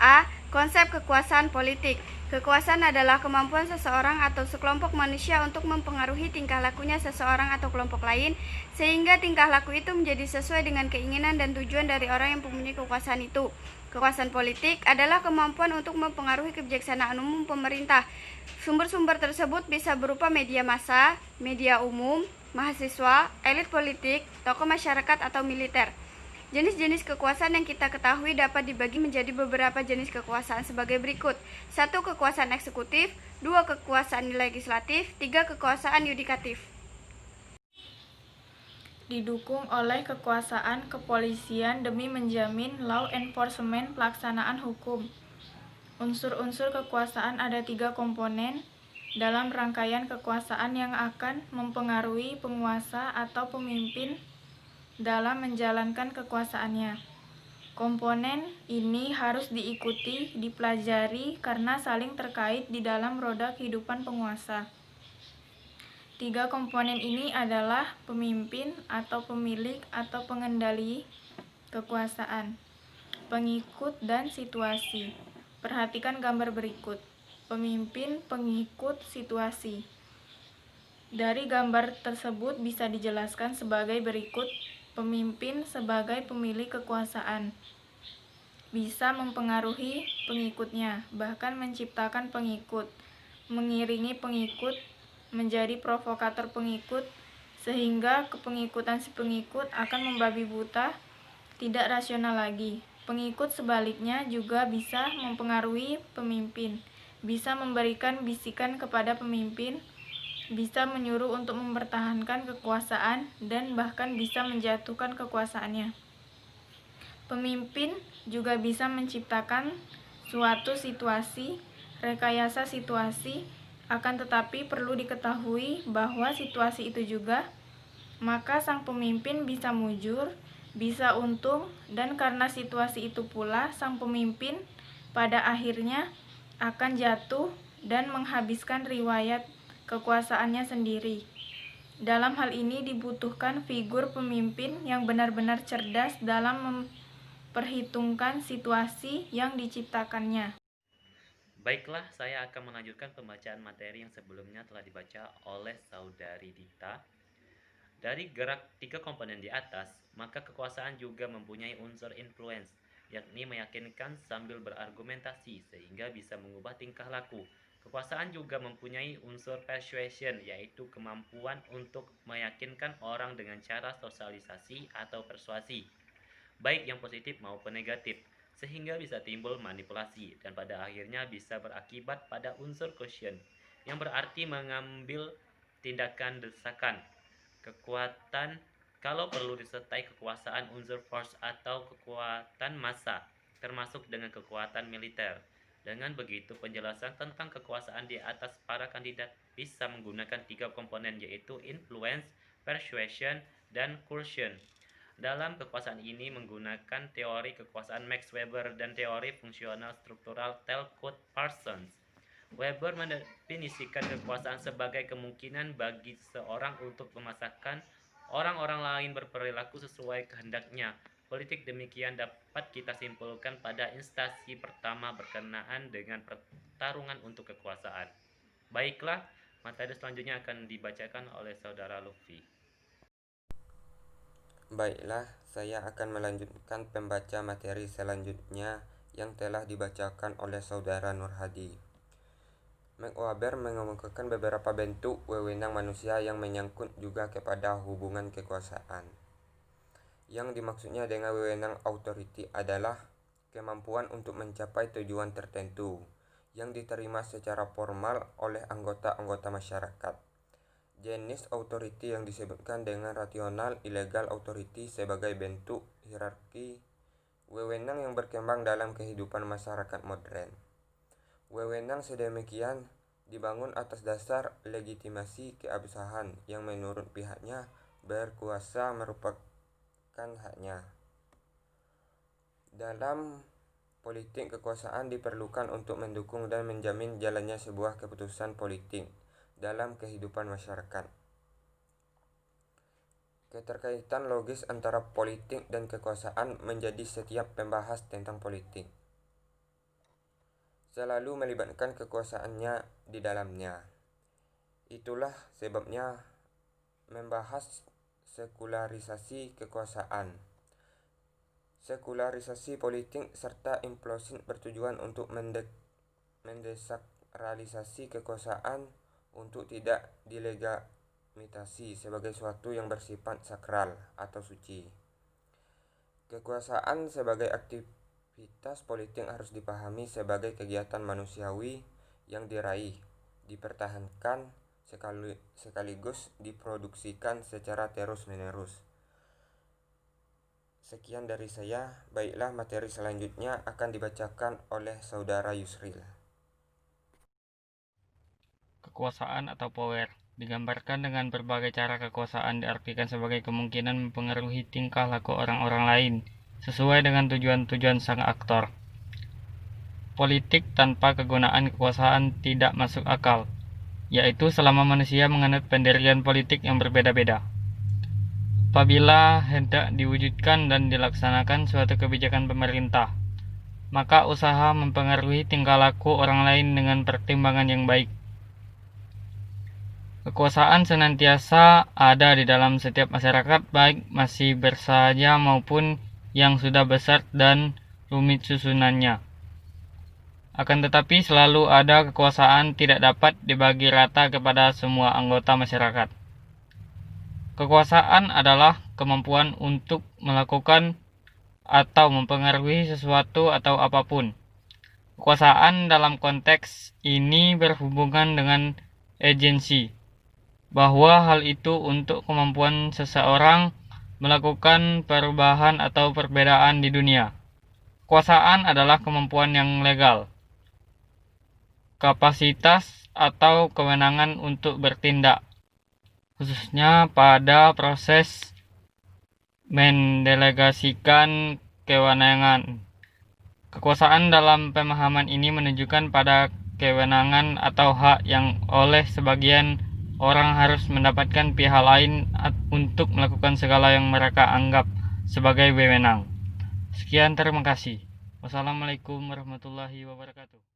A. Konsep kekuasaan politik. Kekuasaan adalah kemampuan seseorang atau sekelompok manusia untuk mempengaruhi tingkah lakunya seseorang atau kelompok lain, sehingga tingkah laku itu menjadi sesuai dengan keinginan dan tujuan dari orang yang mempunyai kekuasaan itu. Kekuasaan politik adalah kemampuan untuk mempengaruhi kebijaksanaan umum pemerintah. Sumber-sumber tersebut bisa berupa media massa, media umum, mahasiswa, elit politik, tokoh masyarakat, atau militer. Jenis-jenis kekuasaan yang kita ketahui dapat dibagi menjadi beberapa jenis kekuasaan sebagai berikut. 1. Kekuasaan eksekutif, 2. Kekuasaan legislatif, 3. Kekuasaan yudikatif. Didukung oleh kekuasaan kepolisian demi menjamin law enforcement pelaksanaan hukum. Unsur-unsur kekuasaan ada 3 komponen dalam rangkaian kekuasaan yang akan mempengaruhi penguasa atau pemimpin dalam menjalankan kekuasaannya. Komponen ini harus diikuti, dipelajari karena saling terkait di dalam roda kehidupan penguasa. 3 komponen ini adalah pemimpin atau pemilik atau pengendali kekuasaan, pengikut, dan situasi. Perhatikan gambar berikut. Pemimpin, pengikut, situasi. Dari gambar tersebut bisa dijelaskan sebagai berikut. Pemimpin sebagai pemilik kekuasaan bisa mempengaruhi pengikutnya, bahkan menciptakan pengikut, mengiringi pengikut, menjadi provokator pengikut, sehingga kepengikutan si pengikut akan membabi buta, tidak rasional lagi. Pengikut sebaliknya juga bisa mempengaruhi pemimpin, bisa memberikan bisikan kepada pemimpin, bisa menyuruh untuk mempertahankan kekuasaan, dan bahkan bisa menjatuhkan kekuasaannya. Pemimpin juga bisa menciptakan suatu situasi, rekayasa situasi, akan tetapi perlu diketahui bahwa situasi itu juga, maka sang pemimpin bisa mujur, bisa untung, dan karena situasi itu pula sang pemimpin pada akhirnya akan jatuh dan menghabiskan riwayat kekuasaannya sendiri. Dalam hal ini dibutuhkan figur pemimpin yang benar-benar cerdas dalam memperhitungkan situasi yang diciptakannya. Baiklah, saya akan melanjutkan pembacaan materi yang sebelumnya telah dibaca oleh saudari Dita. Dari gerak 3 komponen di atas, maka kekuasaan juga mempunyai unsur influence, yakni meyakinkan sambil berargumentasi sehingga bisa mengubah tingkah laku. Kekuasaan juga mempunyai unsur persuasion, yaitu kemampuan untuk meyakinkan orang dengan cara sosialisasi atau persuasi, baik yang positif maupun negatif, sehingga bisa timbul manipulasi dan pada akhirnya bisa berakibat pada unsur coercion, yang berarti mengambil tindakan desakan. Kekuatan kalau perlu disertai kekuasaan unsur force atau kekuatan massa, termasuk dengan kekuatan militer. Dengan begitu, penjelasan tentang kekuasaan di atas para kandidat bisa menggunakan 3 komponen, yaitu influence, persuasion, dan coercion. Dalam kekuasaan ini menggunakan teori kekuasaan Max Weber dan teori fungsional struktural Talcott Parsons. Weber mendefinisikan kekuasaan sebagai kemungkinan bagi seseorang untuk memaksakan orang-orang lain berperilaku sesuai kehendaknya. Politik demikian dapat kita simpulkan pada instansi pertama berkenaan dengan pertarungan untuk kekuasaan. Baiklah, materi selanjutnya akan dibacakan oleh saudara Luffy. Baiklah, saya akan melanjutkan pembaca materi selanjutnya yang telah dibacakan oleh saudara Nur Hadi. Max Weber mengemukakan beberapa bentuk wewenang manusia yang menyangkut juga kepada hubungan kekuasaan. Yang dimaksudnya dengan wewenang authority adalah kemampuan untuk mencapai tujuan tertentu yang diterima secara formal oleh anggota-anggota masyarakat. Jenis authority yang disebutkan dengan rational illegal authority sebagai bentuk hierarki wewenang yang berkembang dalam kehidupan masyarakat modern. Wewenang sedemikian dibangun atas dasar legitimasi keabsahan yang menurut pihaknya berkuasa merupakan haknya. Dalam politik, kekuasaan diperlukan untuk mendukung dan menjamin jalannya sebuah keputusan politik dalam kehidupan masyarakat. Keterkaitan logis antara politik dan kekuasaan menjadi setiap pembahas tentang politik. selalu melibatkan kekuasaannya di dalamnya. Itulah sebabnya membahas sekularisasi kekuasaan. Sekularisasi politik serta implosi bertujuan untuk mendesakralisasi kekuasaan untuk tidak dilegitimasi sebagai suatu yang bersifat sakral atau suci. Kekuasaan sebagai aktivitas politik harus dipahami sebagai kegiatan manusiawi yang diraih, dipertahankan, sekaligus diproduksikan secara terus-menerus. Sekian dari saya, baiklah materi selanjutnya akan dibacakan oleh Saudara Yusril. Kekuasaan atau power digambarkan dengan berbagai cara. Kekuasaan diartikan sebagai kemungkinan mempengaruhi tingkah laku orang-orang lain sesuai dengan tujuan-tujuan sang aktor. Politik tanpa kegunaan kekuasaan tidak masuk akal, yaitu selama manusia menganut pendirian politik yang berbeda-beda. Apabila hendak diwujudkan dan dilaksanakan suatu kebijakan pemerintah, maka usaha mempengaruhi tingkah laku orang lain dengan pertimbangan yang baik. Kekuasaan senantiasa ada di dalam setiap masyarakat, baik masih bersaja maupun yang sudah besar dan rumit susunannya. Akan tetapi selalu ada kekuasaan tidak dapat dibagi rata kepada semua anggota masyarakat. Kekuasaan adalah kemampuan untuk melakukan atau mempengaruhi sesuatu atau apapun. Kekuasaan dalam konteks ini berhubungan dengan agensi, bahwa hal itu untuk kemampuan seseorang melakukan perubahan atau perbedaan di dunia. Kekuasaan adalah kemampuan yang legal, kapasitas atau kewenangan untuk bertindak, khususnya pada proses mendelegasikan kewenangan. Kekuasaan dalam pemahaman ini menunjukkan pada kewenangan atau hak yang oleh sebagian orang harus mendapatkan pihak lain untuk melakukan segala yang mereka anggap sebagai wewenang. Sekian, terima kasih. Wassalamualaikum warahmatullahi wabarakatuh.